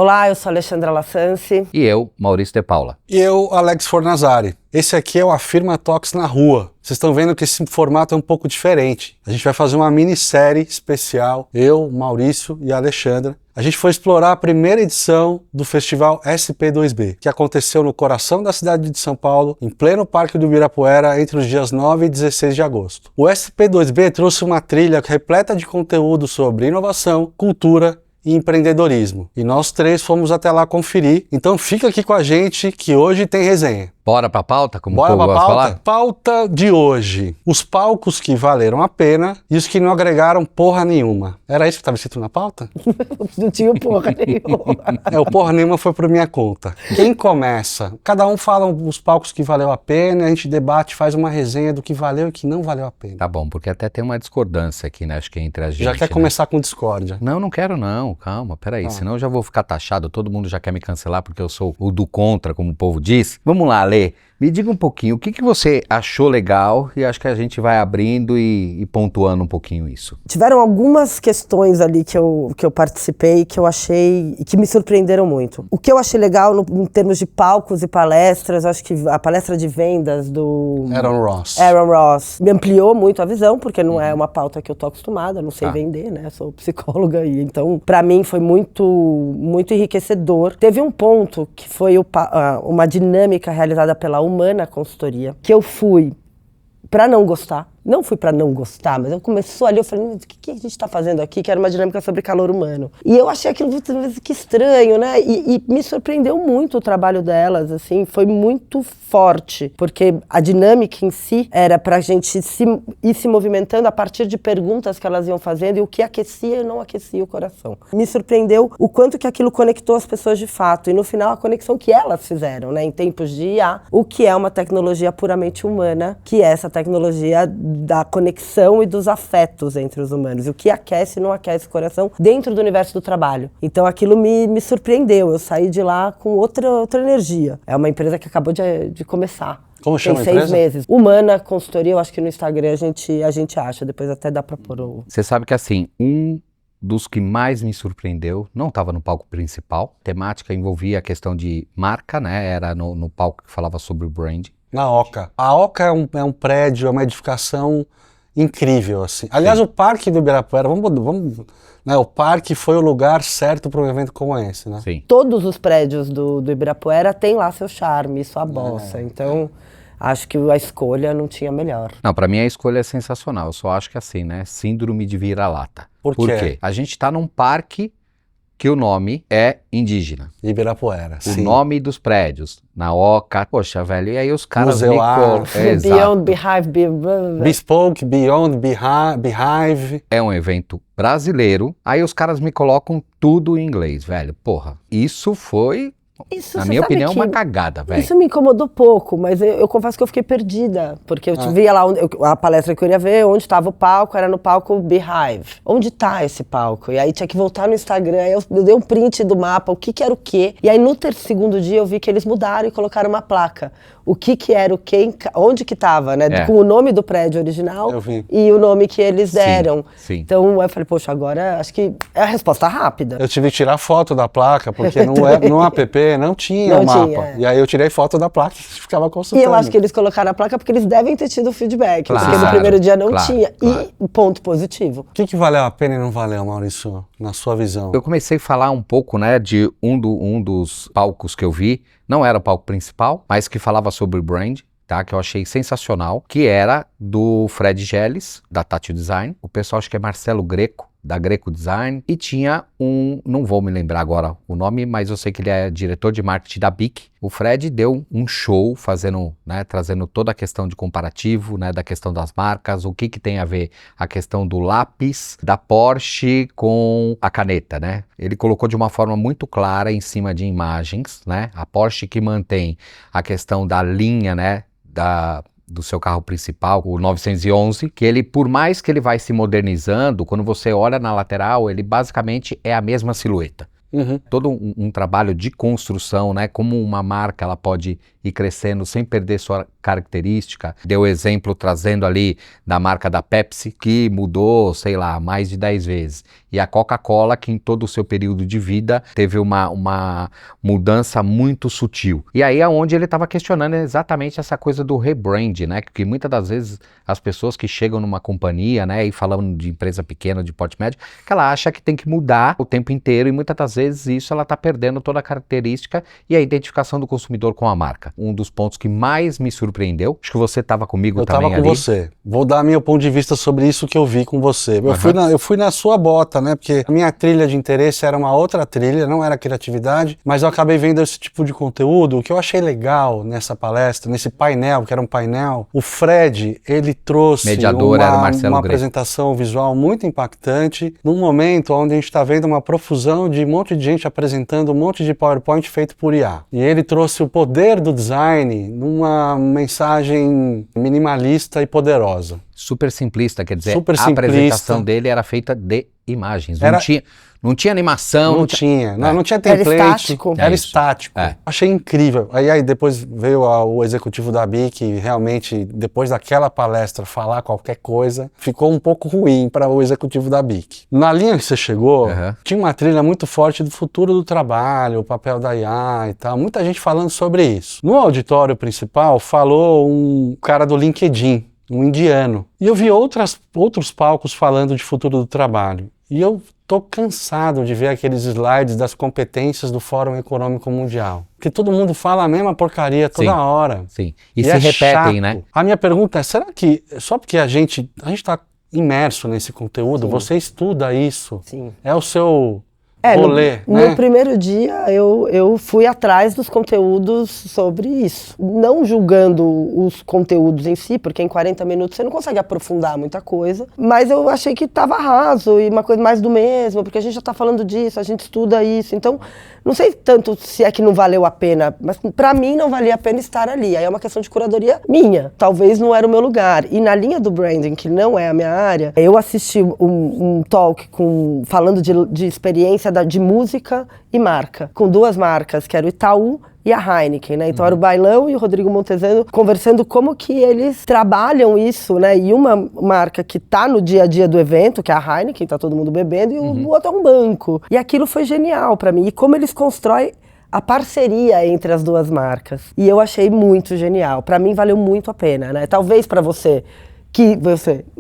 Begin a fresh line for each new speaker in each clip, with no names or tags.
Olá, eu sou Alexandra Lassanci.
E eu, Maurício de Paula.
E eu, Alex Fornazari. Esse aqui é o Afirma Talks na Rua. Vocês estão vendo que esse formato é um pouco diferente. A gente vai fazer uma minissérie especial, eu, Maurício e a Alexandra. A gente foi explorar a primeira edição do festival SP2B, que aconteceu no coração da cidade de São Paulo, em pleno Parque do Ibirapuera, entre os dias 9 e 16 de agosto. O SP2B trouxe uma trilha repleta de conteúdo sobre inovação, cultura e empreendedorismo. E nós três fomos até lá conferir. Então fica aqui com a gente que hoje tem resenha.
Bora pra pauta, como
Bora
o povo
pra
gosta de
pauta?
falar?
Pauta de hoje. Os palcos que valeram a pena e os que não agregaram porra nenhuma. Era isso que estava escrito na pauta?
Não tinha porra nenhuma.
O porra nenhuma foi por minha conta. Quem começa? Cada um fala os palcos que valeu a pena, a gente debate, faz uma resenha do que valeu e que não valeu a pena.
Tá bom, porque até tem uma discordância aqui, né? Acho que entre a gente.
Já quer começar com discórdia?
Não quero não, calma, peraí, senão eu já vou ficar taxado, todo mundo já quer me cancelar porque eu sou o do contra, como o povo diz. Vamos lá, Lê, me diga um pouquinho, o que você achou legal e acho que a gente vai abrindo e pontuando um pouquinho isso.
Tiveram algumas questões ali que eu participei que eu achei e que me surpreenderam muito. O que eu achei legal em termos de palcos e palestras, acho que a palestra de vendas do
Aaron
Ross me ampliou muito a visão, porque não é uma pauta que eu tô acostumada, não sei vender, né? Eu sou psicóloga e então pra mim foi muito enriquecedor. Teve um ponto que foi uma dinâmica realizada pela Humana Consultoria, que eu fui pra não gostar. Não fui pra não gostar, mas eu começou ali, eu falei, o que a gente tá fazendo aqui? Que era uma dinâmica sobre calor humano. E eu achei aquilo, que estranho, né? E me surpreendeu muito o trabalho delas, assim, foi muito forte, porque a dinâmica em si era pra gente ir se movimentando a partir de perguntas que elas iam fazendo e o que aquecia e não aquecia o coração. Me surpreendeu o quanto que aquilo conectou as pessoas de fato, e no final a conexão que elas fizeram, né? Em tempos de IA, o que é uma tecnologia puramente humana, que é essa tecnologia da conexão e dos afetos entre os humanos. E o que aquece e não aquece o coração dentro do universo do trabalho. Então aquilo me surpreendeu. Eu saí de lá com outra energia. É uma empresa que acabou de começar.
Como chama a
empresa? Tem 6 meses. Humana Consultoria, eu acho que no Instagram a gente acha. Depois até dá pra pôr o...
Você sabe que assim, dos que mais me surpreendeu, não estava no palco principal. A temática envolvia a questão de marca, né? Era no palco que falava sobre o brand.
Na Oca. A Oca é um prédio, é uma edificação incrível, assim. Aliás,
Sim.
O Parque do Ibirapuera, né, o parque foi o lugar certo para um evento como esse, né?
Sim.
Todos os prédios do Ibirapuera têm lá seu charme, sua bossa. Então, acho que a escolha não tinha melhor.
Não, pra mim a escolha é sensacional, eu só acho que assim, né, síndrome de vira-lata.
Por quê?
A gente tá num parque que o nome é indígena.
Ibirapuera, sim.
O nome dos prédios, na Oca, poxa, velho, e aí os caras
Museu A,
Beyond Beehive,
Bespoke, Beyond, Beehive.
É um evento brasileiro, aí os caras me colocam tudo em inglês, velho, porra. Isso foi...
Isso,
na minha opinião, uma cagada, velho.
Isso me incomodou pouco, mas eu confesso que eu fiquei perdida. Porque eu via lá a palestra que eu queria ver, onde estava o palco, era no palco Beehive. Onde tá esse palco? E aí tinha que voltar no Instagram, aí eu dei um print do mapa, o que era o quê. E aí no segundo dia eu vi que eles mudaram e colocaram uma placa. O que era o quê, onde que tava, né? Com o nome do prédio original e o nome que eles deram.
Sim.
Então eu falei, poxa, agora acho que é a resposta rápida.
Eu tive que tirar foto da placa, porque no app não tinha o mapa. E aí eu tirei foto da placa e ficava consultando.
E eu acho que eles colocaram a placa porque eles devem ter tido feedback.
Claro,
porque no primeiro dia não tinha.
Claro.
E ponto positivo.
O que valeu a pena e não valeu, Maurício, na sua visão?
Eu comecei a falar um pouco, né, de um dos palcos que eu vi. Não era o palco principal, mas que falava sobre o brand, tá? Que eu achei sensacional, que era do Fred Geles, da Tátil Design. O pessoal, acho que é Marcelo Greco, da Greco Design. E tinha não vou me lembrar agora o nome, mas eu sei que ele é diretor de marketing da BIC. O Fred deu um show fazendo, né, trazendo toda a questão de comparativo, né, da questão das marcas, o que tem a ver a questão do lápis, da Porsche com a caneta, né? Ele colocou de uma forma muito clara em cima de imagens, né? A Porsche que mantém a questão da linha, né, do seu carro principal, o 911, que ele, por mais que ele vai se modernizando, quando você olha na lateral, ele basicamente é a mesma silhueta. Todo um trabalho de construção, né? Como uma marca ela pode ir crescendo sem perder sua característica. Deu exemplo trazendo ali da marca da Pepsi, que mudou, sei lá, mais de 10 vezes. e a Coca-Cola, que em todo o seu período de vida teve uma mudança muito sutil. E aí é onde ele estava questionando exatamente essa coisa do rebrand, né? Que muitas das vezes as pessoas que chegam numa companhia, né, e falando de empresa pequena, de porte médio, que ela acha que tem que mudar o tempo inteiro e muitas das vezes isso ela está perdendo toda a característica e a identificação do consumidor com a marca. Um dos pontos que mais me surpreendeu, acho que você estava comigo também ali.
Eu estava com você. Vou dar meu ponto de vista sobre isso que eu vi com você. Eu fui na sua bota, né? Porque a minha trilha de interesse era uma outra trilha, não era criatividade, mas eu acabei vendo esse tipo de conteúdo. O que eu achei legal nessa palestra, nesse painel, que era um painel, o Fred, ele trouxe
mediador era o Marcelo
uma
Grey.
apresentação visual muito impactante, num momento onde a gente está vendo uma profusão de um monte de gente apresentando um monte de PowerPoint feito por IA. E ele trouxe o poder do design numa mensagem minimalista e poderosa.
Super simplista, quer dizer,
Super
a
simplista.
apresentação dele era feita de imagens, não tinha animação.
Não tinha template.
Era estático.
Era estático.
É.
Achei incrível. Aí depois veio o executivo da BIC e realmente, depois daquela palestra, falar qualquer coisa, ficou um pouco ruim para o executivo da BIC. Na linha que você chegou, tinha uma trilha muito forte do futuro do trabalho, o papel da IA e tal. Muita gente falando sobre isso. No auditório principal, falou um cara do LinkedIn, um indiano. E eu vi outros palcos falando de futuro do trabalho. E eu tô cansado de ver aqueles slides das competências do Fórum Econômico Mundial. Porque todo mundo fala a mesma porcaria toda hora.
Sim, e se repetem,
chato,
né?
A minha pergunta é, será que só porque a gente tá imerso nesse conteúdo, você estuda isso, é o seu rolê, né?
No primeiro dia eu fui atrás dos conteúdos sobre isso. Não julgando os conteúdos em si, porque em 40 minutos você não consegue aprofundar muita coisa, mas eu achei que estava raso e uma coisa mais do mesmo, porque a gente já está falando disso, a gente estuda isso, então não sei tanto se é que não valeu a pena, mas para mim não valia a pena estar ali. Aí é uma questão de curadoria minha, talvez não era o meu lugar. E na linha do branding, que não é a minha área, eu assisti um talk falando de experiência de música e marca, com duas marcas, que era o Itaú e a Heineken, né? Então era o Bailão e o Rodrigo Montezano conversando como que eles trabalham isso, né? E uma marca que tá no dia a dia do evento, que é a Heineken, tá todo mundo bebendo, e o outro é um banco. E aquilo foi genial pra mim. E como eles constroem a parceria entre as duas marcas. E eu achei muito genial. Pra mim valeu muito a pena, né? Talvez pra você,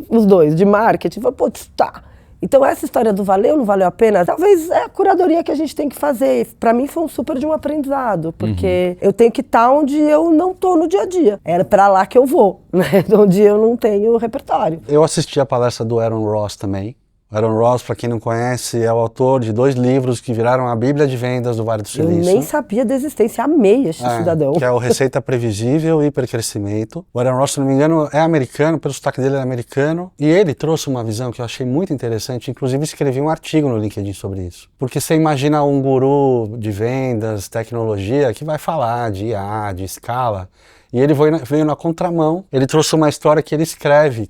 os dois, de marketing, falou, putz, tá. Então essa história do valeu, não valeu a pena, talvez é a curadoria que a gente tem que fazer. Pra mim foi um super de um aprendizado, porque eu tenho que estar onde eu não tô no dia a dia. Era pra lá que eu vou, né? Onde eu não tenho repertório.
Eu assisti a palestra do Aaron Ross também. Aaron Ross, para quem não conhece, é o autor de 2 livros que viraram a Bíblia de Vendas do Vale do Silício.
Eu nem sabia da existência, amei este cidadão.
Que é o Receita Previsível e Hipercrescimento. O Aaron Ross, se não me engano, é americano, pelo sotaque dele é americano. E ele trouxe uma visão que eu achei muito interessante, inclusive escrevi um artigo no LinkedIn sobre isso. Porque você imagina um guru de vendas, tecnologia, que vai falar de IA, de escala. E ele veio na contramão, ele trouxe uma história que ele escreve,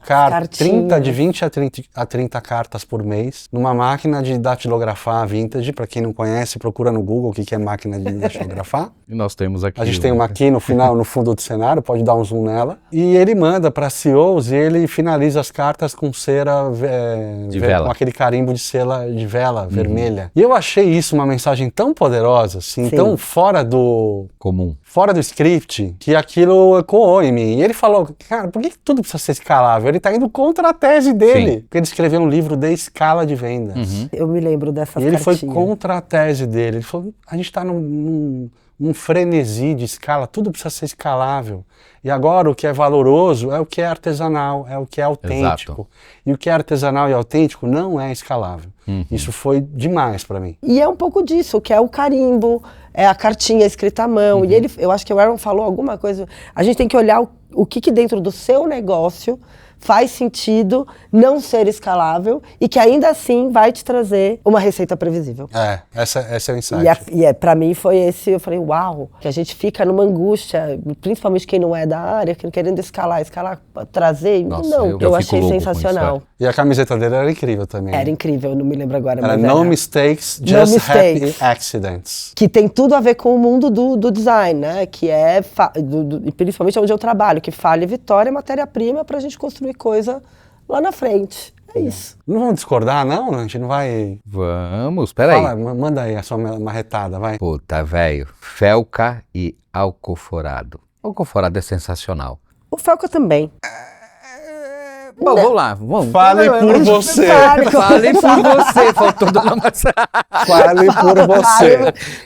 de 20 a 30 cartas por mês, numa máquina de datilografar vintage. Para quem não conhece, procura no Google o que é máquina de datilografar.
E nós temos aqui.
A gente tem uma aqui no final, no fundo do cenário, pode dar um zoom nela. E ele manda para CEOs e ele finaliza as cartas com cera
de vela,
com aquele carimbo de vela vermelha. E eu achei isso uma mensagem tão poderosa, assim, tão fora do
comum,
fora do script, que aquilo ecoou em mim. E ele falou, cara, por que tudo precisa ser escalável? Ele tá indo contra a tese dele. Porque ele escreveu um livro de escala de vendas.
Eu me lembro dessas
cartinhas. E ele
cartinhas.
foi contra a tese dele. Ele falou, a gente tá num frenesi de escala, tudo precisa ser escalável. E agora o que é valoroso é o que é artesanal, é o que é autêntico.
Exato.
E o que é artesanal e autêntico não é escalável. Isso foi demais para mim.
E é um pouco disso, que é o carimbo, é a cartinha escrita à mão. E eu acho que o Aaron falou alguma coisa. A gente tem que olhar o que dentro do seu negócio faz sentido não ser escalável e que ainda assim vai te trazer uma receita previsível.
Esse é o insight.
Pra mim foi esse, eu falei, uau, que a gente fica numa angústia, principalmente quem não é da área, querendo escalar, trazer.
Nossa,
não, eu achei sensacional.
Isso,
E a camiseta dele era incrível também.
Era incrível, não me lembro agora.
Era
mas
No Mistakes, Just Happy Accidents.
Que tem tudo a ver com o mundo do design, né? Que é, e principalmente onde eu trabalho, que falha e vitória é matéria-prima pra gente construir coisa lá na frente. É isso.
Não vamos discordar, não? A gente não vai...
Vamos, peraí.
Fala, manda aí a sua marretada, vai.
Puta, velho. Felca e Alcoforado. Alcoforado é sensacional.
O Felca também.
Bom, vamos lá. Vamos.
Fale por você.
Fale por você. Faltou Dona Marcela.
Fale por você.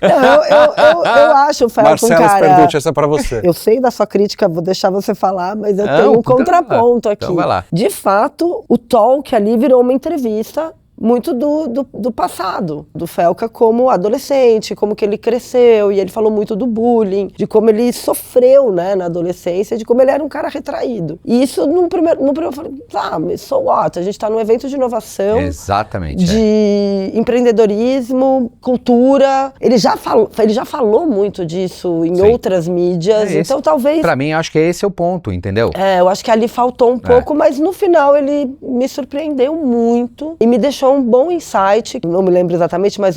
Eu acho o Felca um
Marcelo
cara...
Sperducci, essa é pra você.
Eu sei da sua crítica, vou deixar você falar, mas eu
Não,
tenho um
então
contraponto aqui.
então vai lá.
De fato, o talk ali virou uma entrevista muito do passado, do Felca como adolescente, como que ele cresceu, e ele falou muito do bullying, de como ele sofreu, né, na adolescência, de como ele era um cara retraído. E isso, no primeiro eu falei, mas so what? A gente tá num evento de inovação,
Exatamente.
de empreendedorismo, cultura. Ele já falou muito disso em
Sim.
outras mídias, então talvez...
Pra mim, acho que esse é o ponto, entendeu?
eu acho que ali faltou um pouco, mas no final ele me surpreendeu muito e me deixou um bom insight. Não me lembro exatamente, mas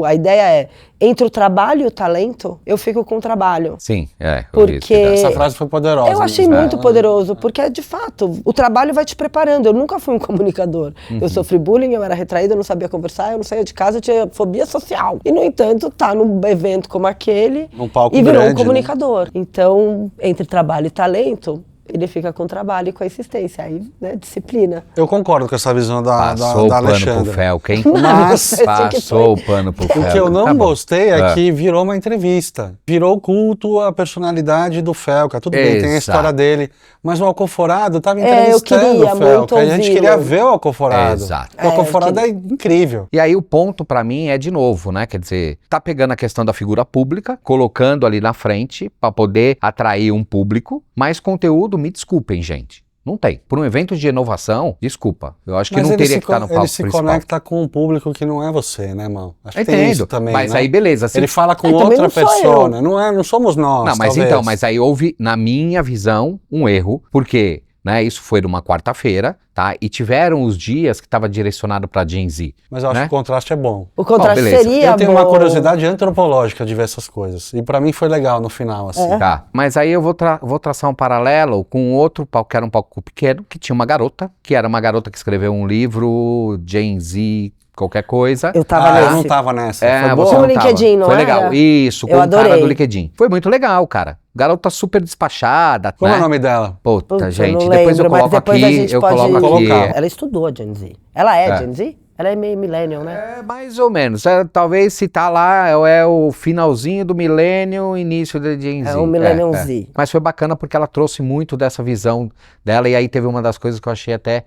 a ideia é, entre o trabalho e o talento, eu fico com o trabalho.
Sim,
Porque
Essa frase foi poderosa.
eu achei muito poderoso, porque de fato, o trabalho vai te preparando. Eu nunca fui um comunicador. Eu sofri bullying, eu era retraída, eu não sabia conversar, eu não saía de casa, eu tinha fobia social. E, no entanto, tá num evento como aquele
Num palco
e virou
grande,
um comunicador. Né? Então, entre trabalho e talento, ele fica com trabalho e com a existência, aí, né, disciplina.
Eu concordo com essa visão da
Passou o pano
Alexandra.
pro Felca, hein?
Mas
Passou o pano pro Felca.
o que eu não
Tá bom.
gostei é que virou uma entrevista. Virou culto à personalidade do Felca. Tudo bem, tem a história dele. Mas o Alcoforado tava entrevistando
eu queria
o Felca.
muito
A gente
ouvi-lo.
queria ver o Alcoforado.
Exato.
O Alcoforado é incrível.
E aí o ponto pra mim é de novo, né? Quer dizer, tá pegando a questão da figura pública, colocando ali na frente pra poder atrair um público, mas conteúdo, me desculpem, gente. Não tem. Por um evento de inovação, desculpa. Eu acho que
Mas
não
ele
teria que estar no palco
ele se
principal.
conecta com um público que não é você, né, irmão? Acho que tem
Entendo,
isso também,
mas
né?
aí beleza.
Ele fala com
também
outra
não sou
persona. Não somos nós,
Não, mas
talvez.
então, mas aí houve, na minha visão, um erro, porque, né, isso foi numa quarta-feira, tá? E tiveram os dias que estava direcionado pra Gen Z.
Mas eu acho
né?
que o contraste é bom.
O contraste
beleza.
seria
Eu tenho
bom.
uma curiosidade antropológica de ver essas coisas. E pra mim foi legal no final, assim.
Tá, mas aí eu vou traçar um paralelo com outro palco, que era um palco pequeno, que tinha uma garota, que era uma garota que escreveu um livro, Gen Z, qualquer coisa.
Eu tava
Eu
nesse.
não tava nessa.
É,
foi
você
boa?
Tinha um
não tava.
LinkedIn, não
Foi
era?
legal, isso, com
Eu
o cara
adorei.
do LinkedIn. Foi muito legal, cara. Garota super despachada,
Qual é
né?
o nome dela?
Puta,
Putz,
gente,
eu não
depois eu
lembro, mas
coloco
depois a
aqui,
gente
eu
pode
coloco aqui.
colocar.
Ela estudou a Gen Z. Ela é
É.
Gen Z? Ela é meio millennial, né?
É, mais ou menos. Talvez se tá lá, é o finalzinho do milênio, início da Gen Z.
É o Millennium Z.
Mas foi bacana porque ela trouxe muito dessa visão dela, e aí teve uma das coisas que eu achei até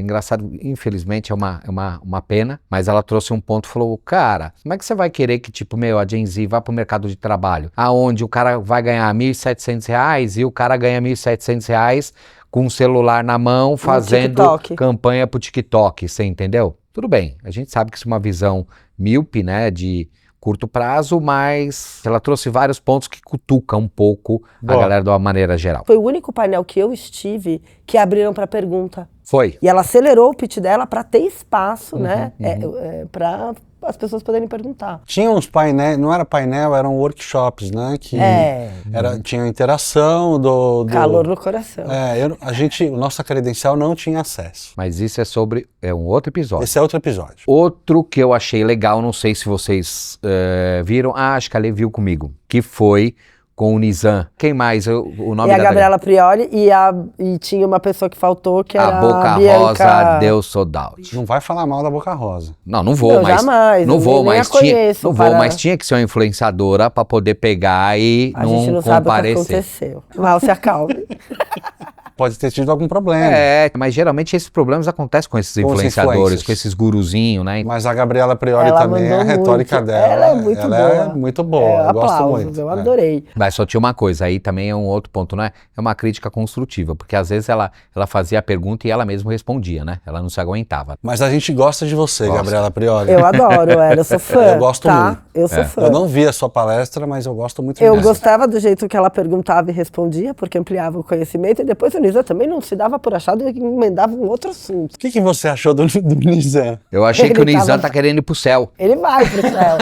engraçado, infelizmente é uma pena, mas ela trouxe um ponto, falou, cara, como é que você vai querer que, tipo, a Gen Z vá pro mercado de trabalho, aonde o cara vai ganhar R$1.700 e o cara ganha R$1.700 com um celular na mão, fazendo
TikTok.
campanha pro TikTok, você entendeu? Tudo bem, a gente sabe que isso é uma visão míope, né, de curto prazo, mas ela trouxe vários pontos que cutucam um pouco a
Boa.
galera de uma maneira geral.
Foi o único painel que eu estive que abriram para pergunta.
Foi.
E ela acelerou o pitch dela para ter espaço, né? Para as pessoas poderem perguntar.
Tinha uns painéis, não era painel, eram workshops, né? Que tinha interação do...
Calor no coração.
Nossa credencial não tinha acesso.
Mas isso é um outro episódio.
Esse é outro episódio.
Outro que eu achei legal, não sei se vocês viram, acho que a Lê viu comigo, que foi com o Nizam. Quem mais? O nome
E a
da
Gabriela Prioli e tinha uma pessoa que faltou, que era
a Boca
Bianca...
Rosa deu sold out.
Não vai falar mal da Boca Rosa.
Não vou,
Não,
mas
jamais,
não
eu
vou,
nem
mas
a
tinha,
conheço
não
para-
vou, mas tinha que ser uma influenciadora para poder pegar e
A gente
não
não sabe o que
comparecer.
aconteceu. Mal se acalme.
Pode ter tido algum problema.
Mas geralmente esses problemas acontecem com esses
Com os
influenciadores,
influencers.
com esses guruzinhos, né?
Mas a Gabriela Prioli
Ela
também, a
mandou
retórica
muito.
dela,
Ela é muito boa.
é muito boa. Eu gosto
aplausos,
muito.
eu adorei.
Mas só tinha uma coisa, aí também é um outro ponto, né? É uma crítica construtiva, porque às vezes ela fazia a pergunta e ela mesma respondia, né? Ela não se aguentava.
Mas a gente gosta de você,
Gosta.
Gabriela Prioli.
Eu adoro, eu sou fã.
Eu gosto
tá?
muito.
Eu sou fã.
Eu não vi a sua palestra, mas eu gosto muito
Eu
dela.
gostava do jeito que ela perguntava e respondia, porque ampliava o conhecimento, e depois o Nizam também não se dava por achado e emendava um outro assunto.
O que você achou do Nizam?
Eu achei que
Ele
o Nizam
tava-
tá querendo ir pro céu.
Ele vai pro céu.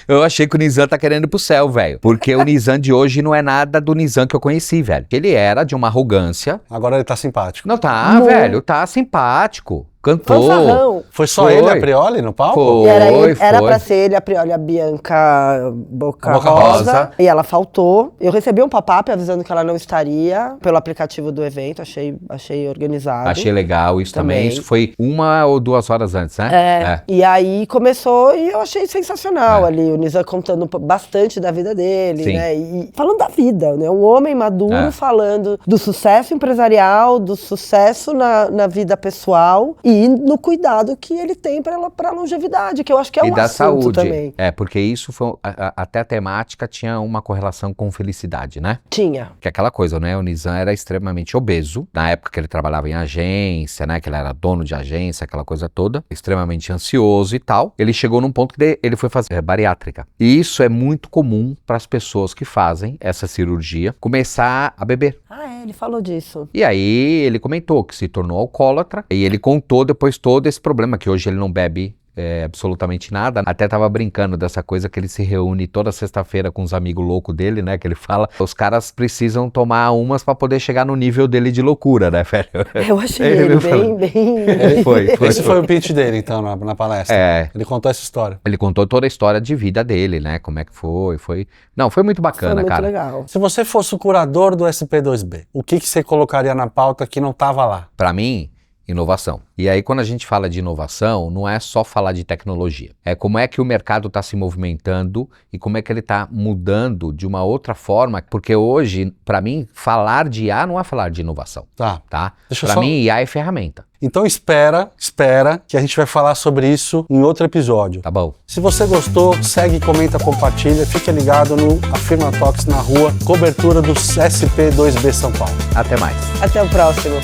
Eu achei que o Nizam tá querendo ir pro céu, velho. Porque o Nizam de hoje não é nada do Nizam que eu conheci, velho. Ele era de uma arrogância.
Agora ele tá simpático.
Não tá, velho, tá simpático. Cantou.
Fanfarrão.
Foi só ele, a Prioli, no palco?
Foi.
E era pra ser ele, a Prioli, a Bianca Boca Rosa. E ela faltou. Eu recebi um pop-up avisando que ela não estaria pelo aplicativo do evento. Achei organizado.
Achei legal isso também. Isso foi 1 ou 2 horas antes, né?
É. E aí começou e eu achei sensacional ali. O Nizam contando bastante da vida dele,
Sim.
né? E falando da vida, né? Um homem maduro falando do sucesso empresarial, do sucesso na vida pessoal e no cuidado que ele tem pra longevidade, que eu acho que é um
e da
assunto
saúde
também.
porque isso foi até a temática tinha uma correlação com felicidade, né?
Tinha.
Que é aquela coisa, né? O Nizam era extremamente obeso, na época que ele trabalhava em agência, né? Que ele era dono de agência, aquela coisa toda, extremamente ansioso e tal. Ele chegou num ponto que ele foi fazer bariátrica. E isso é muito comum para as pessoas que fazem essa cirurgia começar a beber.
Ele falou disso.
E aí ele comentou que se tornou alcoólatra e ele contou depois todo esse problema, que hoje ele não bebe absolutamente nada. Até tava brincando dessa coisa que ele se reúne toda sexta-feira com os amigos loucos dele, né? Que ele fala, os caras precisam tomar umas pra poder chegar no nível dele de loucura, né, velho?
Eu achei ele bem...
Foi.
Esse foi o pitch dele, então, na palestra. Ele contou essa história.
Ele contou toda a história de vida dele, né? Como é que foi. Não, foi muito bacana,
foi muito
cara.
Legal.
Se você fosse o curador do SP2B, o que você colocaria na pauta que não tava lá?
Pra mim, inovação. E aí, quando a gente fala de inovação, não é só falar de tecnologia. É como é que o mercado está se movimentando e como é que ele está mudando de uma outra forma. Porque hoje, para mim, falar de IA não é falar de inovação. Tá? Para mim, IA é ferramenta.
Então espera que a gente vai falar sobre isso em outro episódio.
Tá bom.
Se você gostou, segue, comenta, compartilha. Fique ligado no Afirma Talks na Rua, cobertura do SP2B São Paulo.
Até mais.
Até o próximo.